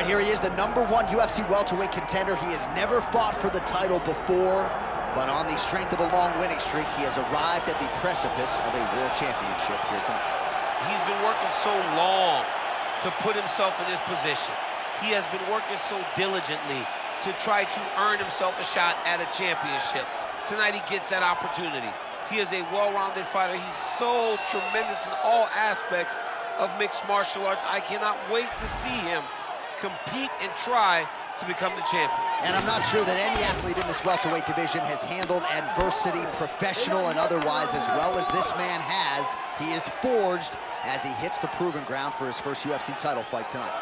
right, here he is, the #1 UFC welterweight contender. He has never fought for the title before, but on the strength of a long winning streak, he has arrived at the precipice of a world championship here tonight. He's been working so long to put himself in this position. He has been working so diligently to try to earn himself a shot at a championship. Tonight he gets that opportunity. He is a well-rounded fighter. He's so tremendous in all aspects of mixed martial arts. I cannot wait to see him compete and try to become the champion. And I'm not sure that any athlete in this welterweight division has handled adversity, professional and otherwise, as well as this man has. He is forged as he hits the proving ground for his first UFC title fight tonight.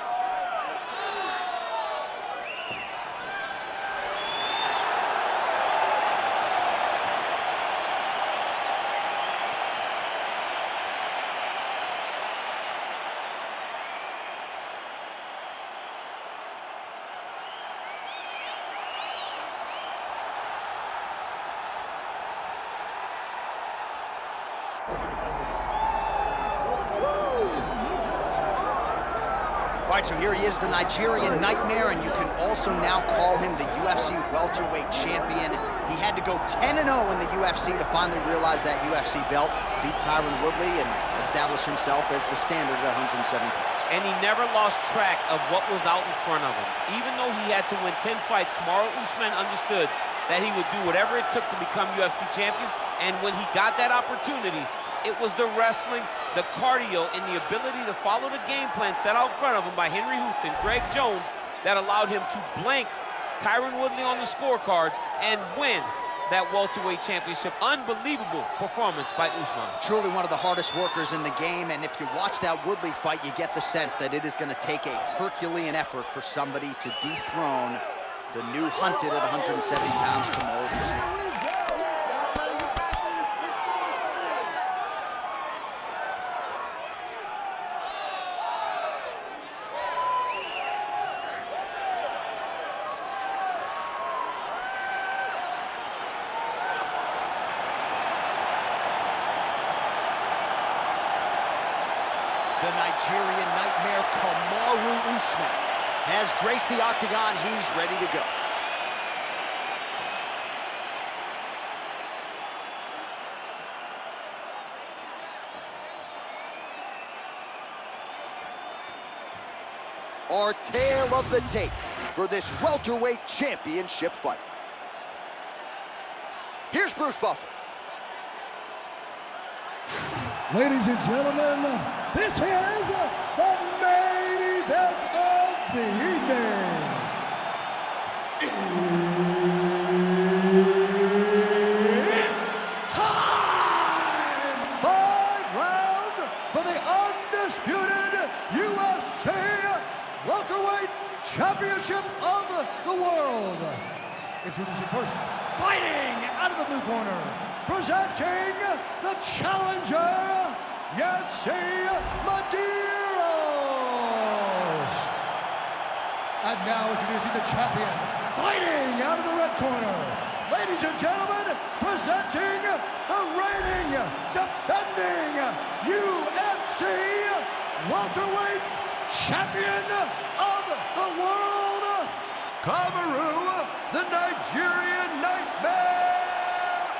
All right, so here he is, the Nigerian Nightmare, and you can also now call him the UFC welterweight champion. He had to go 10-0 in the UFC to finally realize that UFC belt, beat Tyron Woodley, and establish himself as the standard at 170 pounds. And he never lost track of what was out in front of him. Even though he had to win 10 fights, Kamaru Usman understood that he would do whatever it took to become UFC champion, and when he got that opportunity, it was the wrestling, the cardio, and the ability to follow the game plan set out in front of him by Henry Hooft and Greg Jones that allowed him to blank Tyron Woodley on the scorecards and win that welterweight championship. Unbelievable performance by Usman. Truly one of the hardest workers in the game, and if you watch that Woodley fight, you get the sense that it is going to take a Herculean effort for somebody to dethrone the new hunted at 170 pounds, Kamaru Usman. The Nigerian Nightmare, Kamaru Usman, has graced the octagon. He's ready to go. Our tale of the tape for this welterweight championship fight. Here's Bruce Buffer. Ladies and gentlemen, this is the main event of the evening. It's time! 5 rounds for the undisputed UFC welterweight championship of the world. Introducing first, fighting out of the blue corner, presenting the challenger, Yancy Medeiros. And now introducing the champion, fighting out of the red corner. Ladies and gentlemen, presenting the reigning, defending UFC welterweight champion of the world, Kamaru, the Nigerian Nightmare,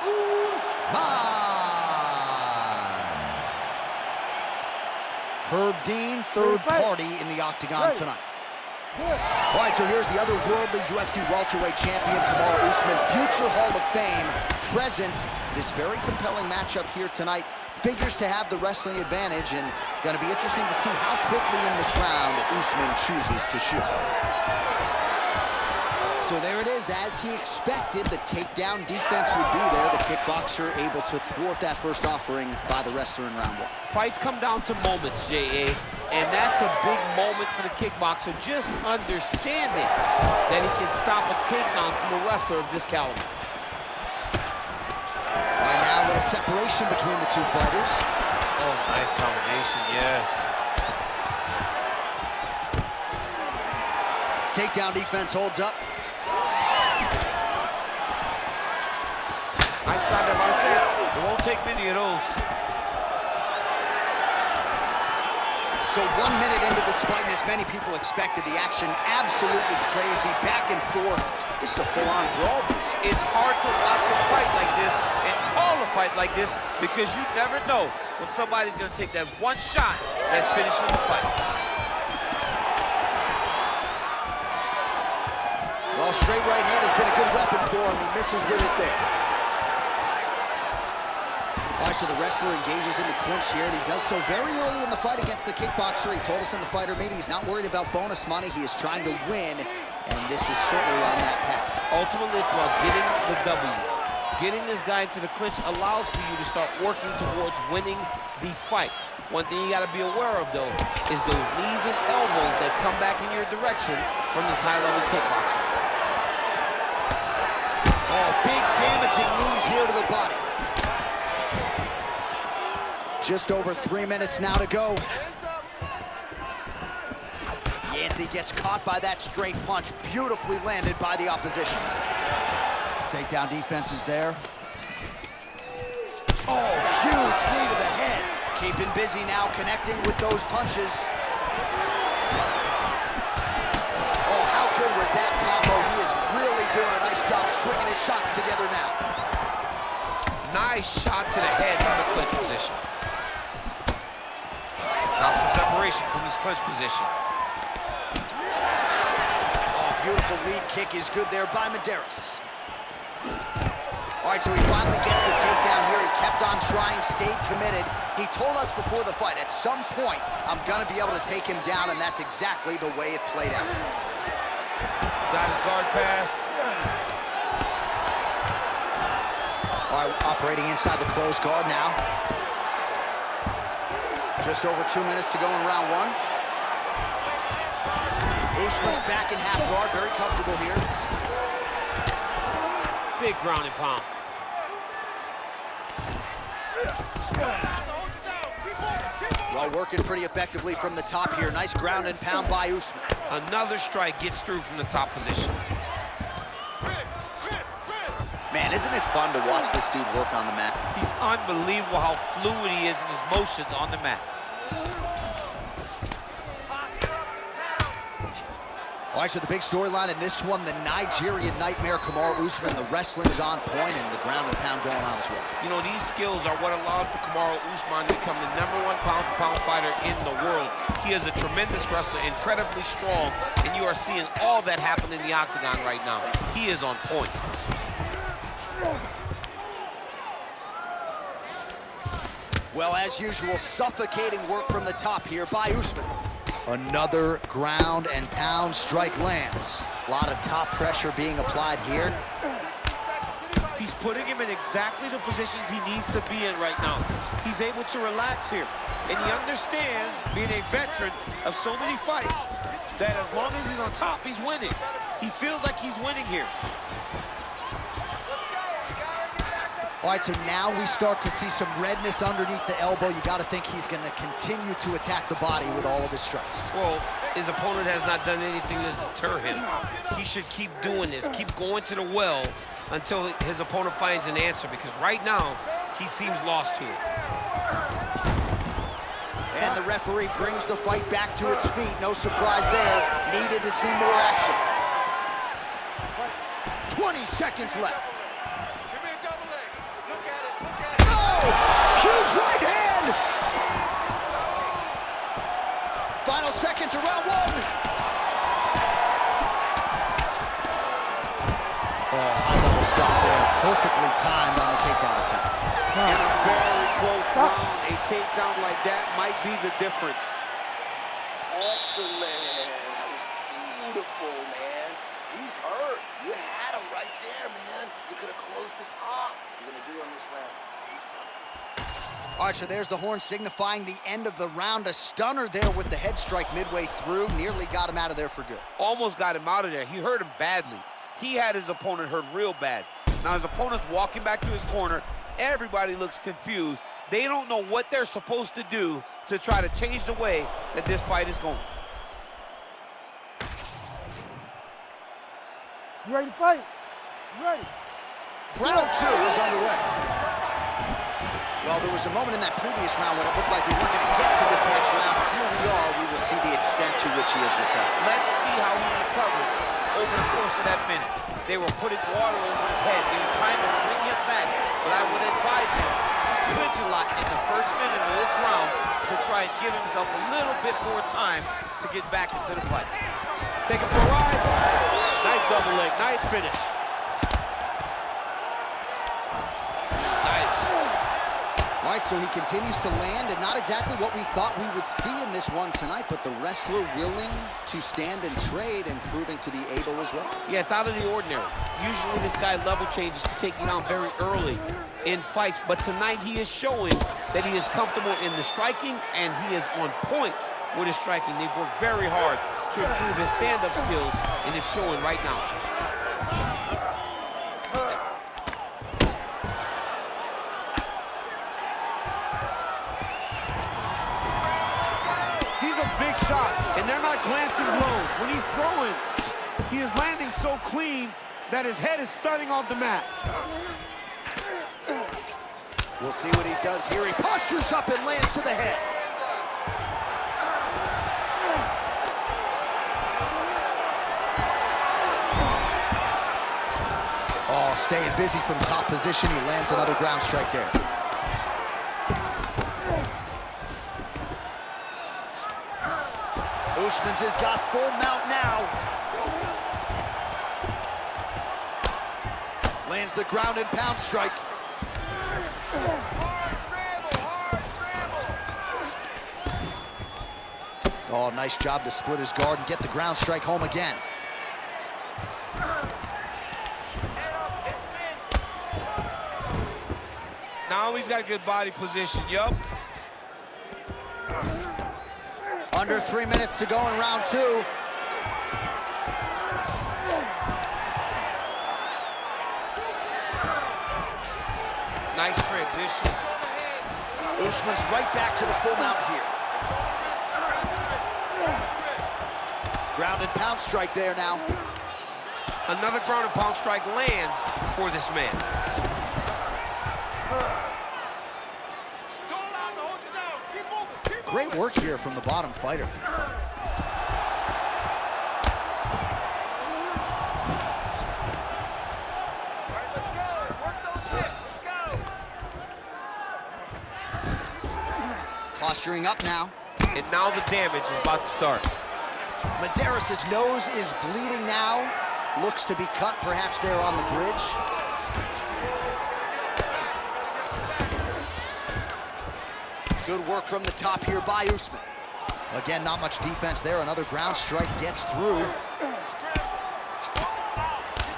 Usman. Herb Dean, third party in the octagon tonight. All right, so here's the other worldly UFC welterweight champion, Kamaru Usman, future Hall of Fame, present. This very compelling matchup here tonight. Figures to have the wrestling advantage, and going to be interesting to see how quickly in this round Usman chooses to shoot. So there it is, as he expected, the takedown defense would be there. The kickboxer able to thwart that first offering by the wrestler in round 1. Fights come down to moments, J.A., and that's a big moment for the kickboxer, just understanding that he can stop a takedown from a wrestler of this caliber. Right now, a little separation between the two fighters. Oh, nice combination, yes. Takedown defense holds up. Nice shot there, Marte. It won't take many of those. So 1 minute into this fight, and as many people expected, the action absolutely crazy, back and forth. This is a full-on brawl. It's hard to watch a fight like this and call a fight like this because you never know when somebody's going to take that one shot that finishes the fight. Well, straight right hand has been a good weapon for him. He misses with it there. All right, so the wrestler engages in the clinch here, and he does so very early in the fight against the kickboxer. He told us in the fighter meeting he's not worried about bonus money. He is trying to win, and this is certainly on that path. Ultimately, it's about getting the W. Getting this guy into the clinch allows for you to start working towards winning the fight. One thing you got to be aware of, though, is those knees and elbows that come back in your direction from this high-level kickboxer. Oh, big damaging knees here to the body. Just over 3 minutes now to go. Yancy gets caught by that straight punch, beautifully landed by the opposition. Takedown defense is there. Oh, huge knee to the head. Keeping busy now, connecting with those punches. Oh, how good was that combo? He is really doing a nice job stringing his shots together now. Nice shot to the head from the clinch position. Now some separation from this clinch position. Oh, beautiful lead kick is good there by Medeiros. All right, so he finally gets the takedown here. He kept on trying, stayed committed. He told us before the fight, at some point, I'm gonna be able to take him down, and that's exactly the way it played out. Got his guard pass. All right, operating inside the closed guard now. Just over 2 minutes to go in round one. Usman's back in half guard, very comfortable here. Big ground and pound. Well, working pretty effectively from the top here. Nice ground and pound by Usman. Another strike gets through from the top position. Man, isn't it fun to watch this dude work on the mat? He's unbelievable how fluid he is in his motions on the mat. All right, so the big storyline in this one, the Nigerian nightmare, Kamaru Usman. The wrestling's on point and the ground and pound going on as well. You know, these skills are what allowed for Kamaru Usman to become the #1 pound-for-pound fighter in the world. He is a tremendous wrestler, incredibly strong, and you are seeing all that happen in the octagon right now. He is on point. Well, as usual, suffocating work from the top here by Usman. Another ground and pound strike lands. A lot of top pressure being applied here. He's putting him in exactly the positions he needs to be in right now. He's able to relax here. And he understands, being a veteran of so many fights, that as long as he's on top, he's winning. He feels like he's winning here. All right, so now we start to see some redness underneath the elbow. You got to think he's going to continue to attack the body with all of his strikes. Well, his opponent has not done anything to deter him. He should keep doing this, keep going to the well until his opponent finds an answer, because right now, he seems lost to it. And the referee brings the fight back to its feet. No surprise there. Needed to see more action. 20 seconds left. Huge right hand! Final seconds of round one. Oh, high-level stuff there. Perfectly timed on the takedown attack. In a very close round, a takedown like that might be the difference. Excellent. That was beautiful, man. He's hurt. You had him right there, man. You could have closed this off. You're going to do on this round. He's done. All right, so there's the horn signifying the end of the round. A stunner there with the head strike midway through. Nearly got him out of there for good. Almost got him out of there. He hurt him badly. He had his opponent hurt real bad. Now his opponent's walking back to his corner. Everybody looks confused. They don't know what they're supposed to do to try to change the way that this fight is going. You ready to fight? You ready? Round two is underway. Well, there was a moment in that previous round when it looked like we weren't going to get to this next round. Here we are. We will see the extent to which he has recovered. Let's see how he recovered over the course of that minute. They were putting water over his head. They were trying to bring him back, but I would advise him to clinch a lot in the first minute of this round to try and give himself a little bit more time to get back into the fight. Take him for a ride. Nice double leg, nice finish. Nice. All right, so he continues to land, and not exactly what we thought we would see in this one tonight, but the wrestler willing to stand and trade and proving to be able as well. Yeah, it's out of the ordinary. Usually this guy level changes to take you down very early in fights, but tonight he is showing that he is comfortable in the striking, and he is on point with his striking. They've worked very hard to improve his stand-up skills, and it's showing right now. Big shot, and they're not glancing blows. When he's throwing, he is landing so clean that his head is stunning off the mat. We'll see what he does here. He postures up and lands to the head. Oh, staying busy from top position. He lands another ground strike there. Usman's has got full mount now. Lands the ground and pound strike. Hard scramble, hard scramble. Oh, nice job to split his guard and get the ground strike home again. Now he's got good body position, yup. Under 3 minutes to go in round two. Nice transition. Usman's right back to the full mount here. Ground and pound strike there now. Another ground and pound strike lands for this man. Great work here from the bottom fighter. All right, let's go. Work those hips. Let's go. Posturing up now. And now the damage is about to start. Medeiros' nose is bleeding now. Looks to be cut, perhaps there on the bridge. Good work from the top here by Usman. Again, not much defense there. Another ground strike gets through.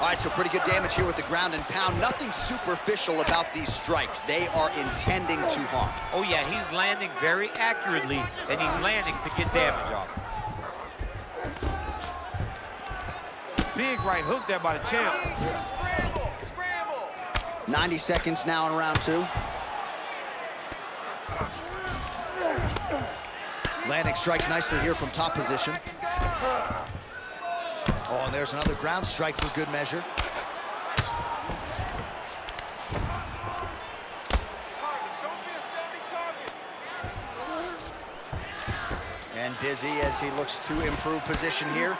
All right, so pretty good damage here with the ground and pound. Nothing superficial about these strikes. They are intending to harm. Oh yeah, he's landing very accurately, and he's landing to get damage off. Big right hook there by the champ. Scramble, scramble. 90 seconds now in round two. Landing strikes nicely here from top position. Oh, and there's another ground strike for good measure. And busy as he looks to improve position here.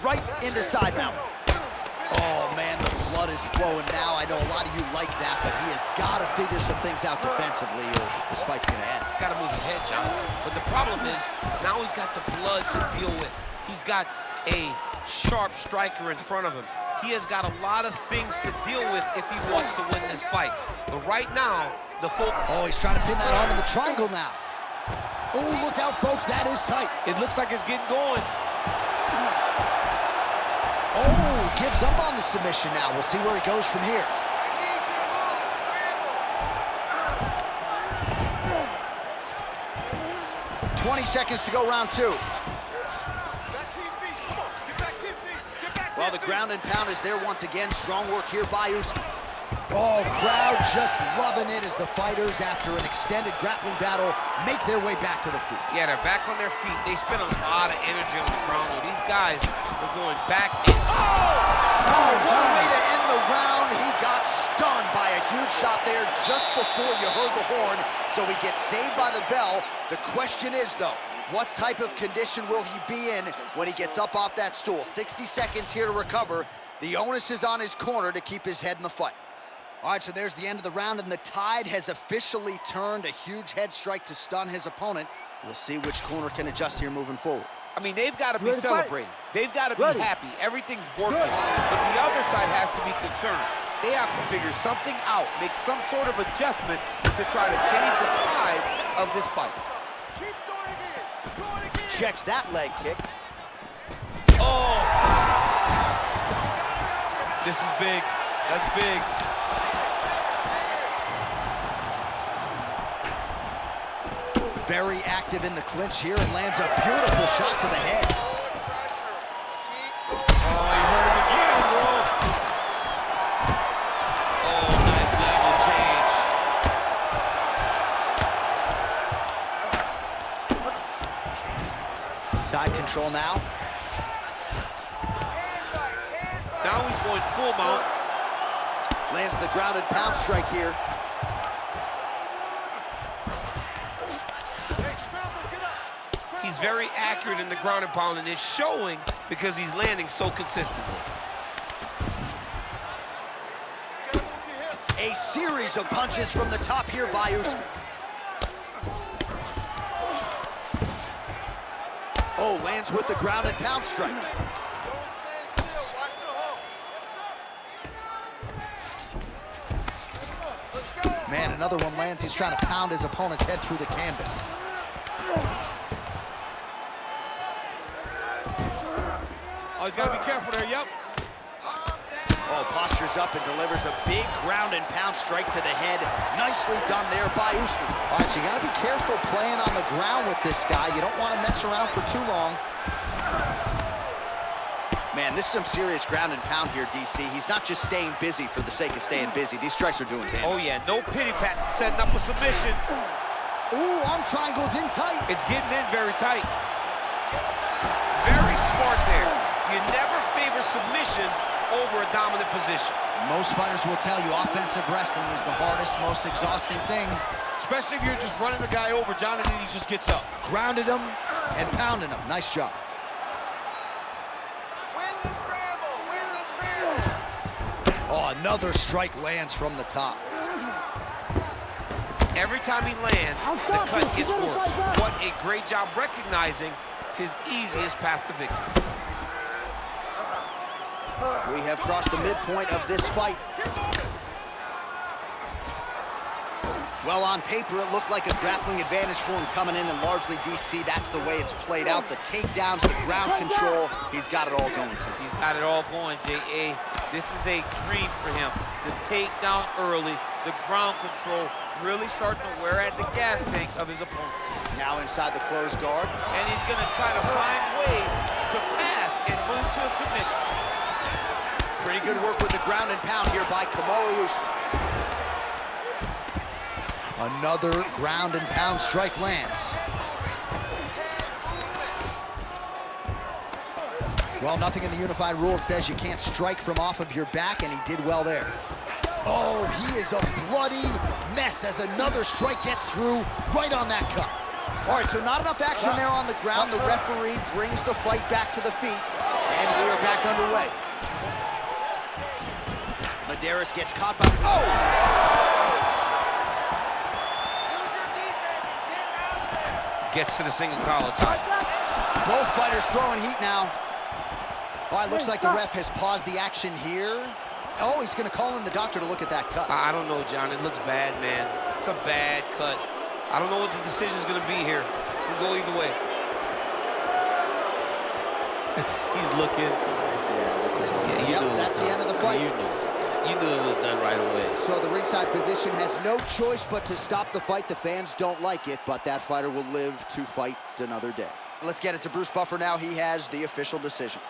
Right into side mount. Oh, man, the blood is flowing now. I know a lot of you like that, but he has got to figure some things out defensively or this fight's going to end. He's got to move his head, John. But the problem is, now he's got the blood to deal with. He's got a sharp striker in front of him. He has got a lot of things to deal with if he wants to win this fight. But right now, the full... Oh, he's trying to pin that arm in the triangle now. Oh, look out, folks. That is tight. It looks like it's getting going. Oh, gives up on the submission now. We'll see where he goes from here. I need you to move. Scramble. 20 seconds to go, round two. Back to your feet. Come on. Get back to your feet. Get back to Well, your the ground and pound is there once again. Strong work here by Usman. Oh, crowd just loving it as the fighters, after an extended grappling battle, make their way back to the feet. Yeah, they're back on their feet. They spend a lot of energy on the ground. These guys are going back in. Oh, what a way to end the round. He got huge shot there just before you heard the horn, so he gets saved by the bell. The question is, though, what type of condition will he be in when he gets up off that stool? 60 seconds here to recover. The onus is on his corner to keep his head in the fight. All right, so there's the end of the round, and the tide has officially turned. A huge head strike to stun his opponent. We'll see which corner can adjust here moving forward. I mean, they've got to be celebrating. They've got to be happy. Everything's working. But the other side has to be concerned. They have to figure something out, make some sort of adjustment to try to change the tide of this fight. Keep going again. Checks that leg kick. Oh! This is big. That's big. Very active in the clinch here and lands a beautiful shot to the head. Oh, you hurt him again, bro. Oh, nice level change. Side control now. Now he's going full mount. Lands the grounded pound strike here. He's very accurate in the ground and pound, and it's showing because he's landing so consistently. A series of punches from the top here by Usman. Oh, lands with the grounded pound strike. Man, another one lands. He's trying to pound his opponent's head through the canvas. Oh, he's got to be careful there, yep. Oh, postures up and delivers a big ground and pound strike to the head. Nicely done there by Usman. All right, so you got to be careful playing on the ground with this guy. You don't want to mess around for too long. Man, this is some serious ground and pound here, DC. He's not just staying busy for the sake of staying busy. These strikes are doing damage. Oh, yeah, no pity pat, setting up a submission. Ooh, arm triangles in tight. It's getting in very tight. Very smart there. You never favor submission over a dominant position. Most fighters will tell you offensive wrestling is the hardest, most exhausting thing. Especially if you're just running the guy over, Jonathan, he just gets up. Grounded him and pounded him. Nice job. Win the scramble. Win the scramble. Oh, another strike lands from the top. Every time he lands, the cut gets worse. What a great job recognizing his easiest path to victory. We have crossed the midpoint of this fight. Well, on paper, it looked like a grappling advantage for him coming in, and largely, DC, that's the way it's played out. The takedowns, the ground control, he's got it all going tonight. He's got it all going, J.A. This is a dream for him. The takedown early, the ground control, really starting to wear at the gas tank of his opponent. Now inside the closed guard. And he's going to try to find ways to pass and move to a submission. Pretty good work with the ground and pound here by Kamaru. Another ground and pound strike lands. Well, nothing in the unified rules says you can't strike from off of your back, and he did well there. Oh, he is a bloody mess as another strike gets through right on that cut. All right, so not enough action there on the ground. The referee brings the fight back to the feet, and we are back underway. Medeiros gets caught by... Oh! Gets to the single collar tie. Both fighters throwing heat now. All right, looks like the ref has paused the action here. Oh, he's going to call in the doctor to look at that cut. I don't know, John. It looks bad, man. It's a bad cut. I don't know what the decision is going to be here. It can go either way. He's looking. Yeah, this is... Yep, that's the end of the fight. You knew it was done right away. So the ringside physician has no choice but to stop the fight. The fans don't like it, but that fighter will live to fight another day. Let's get it to Bruce Buffer now. He has the official decision.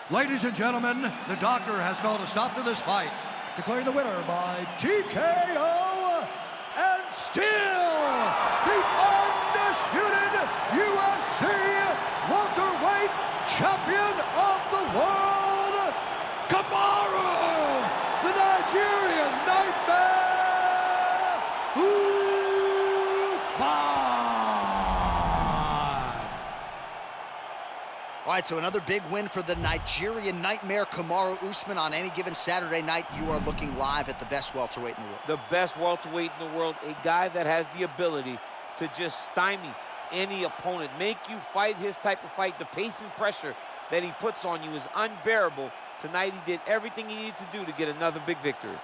Ladies and gentlemen, the doctor has called a stop to this fight, declaring the winner by TKO, and still the undisputed UFC welterweight champion of the world, Kamaru, the Nigerian Nightmare. All right, so another big win for the Nigerian Nightmare, Kamaru Usman. On any given Saturday night, you are looking live at the best welterweight in the world. The best welterweight in the world, a guy that has the ability to just stymie any opponent, make you fight his type of fight. The pace and pressure that he puts on you is unbearable. Tonight, he did everything he needed to do to get another big victory.